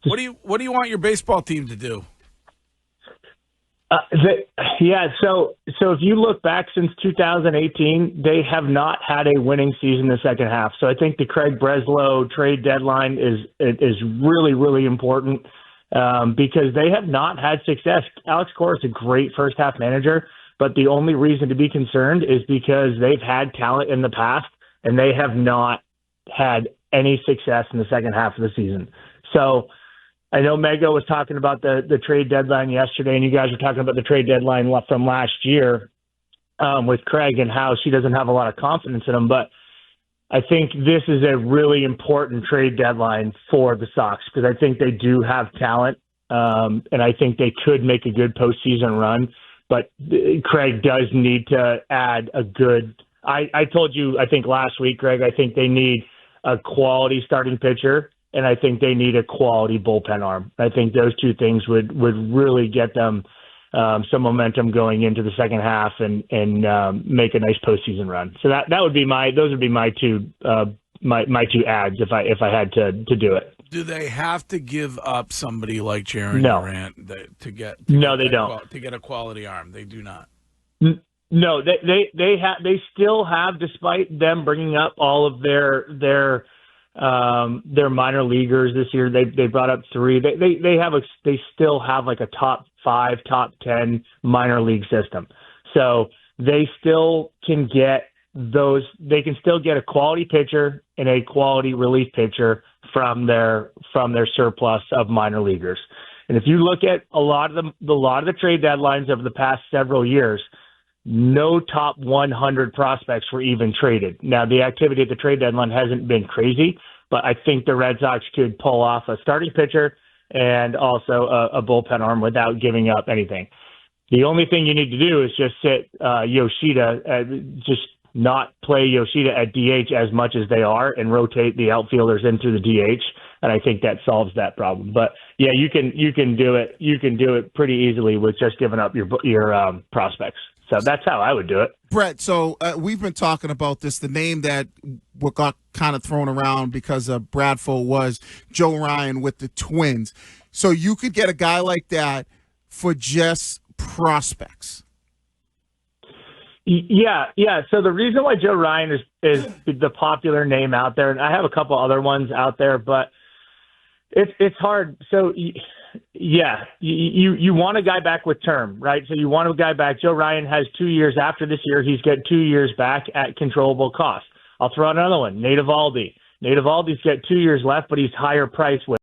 What do you want your baseball team to do? So if you look back since 2018, they have not had a winning season in the second half. So I think the Craig Breslow trade deadline is really, really important because they have not had success. Alex Cora is a great first half manager, but the only reason to be concerned is because they've had talent in the past and they have not had any success in the second half of the season. So I know Mego was talking about the trade deadline yesterday, and you guys were talking about the trade deadline from last year with Craig and how she doesn't have a lot of confidence in him. But I think this is a really important trade deadline for the Sox because I think they do have talent, and I think they could make a good postseason run. But Craig does need to add a good – I told you, I think last week, Greg, I think they need a quality starting pitcher. And I think they need a quality bullpen arm. I think those two things would really get them some momentum going into the second half and make a nice postseason run. So those would be my two ads if I had to do it. Do they have to give up somebody like Jaron Durant to get a quality arm? They do not. No, they still have, despite them bringing up all of their minor leaguers this year. They brought up 3. They still have like a top 5, top 10 minor league system. So they still can get those. They can still get a quality pitcher and a quality relief pitcher from their surplus of minor leaguers. And if you look at a lot of the trade deadlines over the past several years, no top 100 prospects were even traded. Now, the activity at the trade deadline hasn't been crazy, but I think the Red Sox could pull off a starting pitcher and also a bullpen arm without giving up anything. The only thing you need to do is just sit Yoshida, just not play Yoshida at DH as much as they are and rotate the outfielders into the DH. And I think that solves that problem. But yeah, you can do it. You can do it pretty easily with just giving up your prospects. So that's how I would do it. Brett, so we've been talking about this. The name that got kind of thrown around because of Bradford was Joe Ryan with the Twins. So you could get a guy like that for just prospects. Yeah. So the reason why Joe Ryan is the popular name out there, and I have a couple other ones out there, but it's hard. So yeah, you want a guy back with term, right? So you want a guy back. Joe Ryan has 2 years after this year. He's got 2 years back at controllable cost. I'll throw out another one, Nate Eovaldi. Nate Eovaldi's got 2 years left, but he's higher price with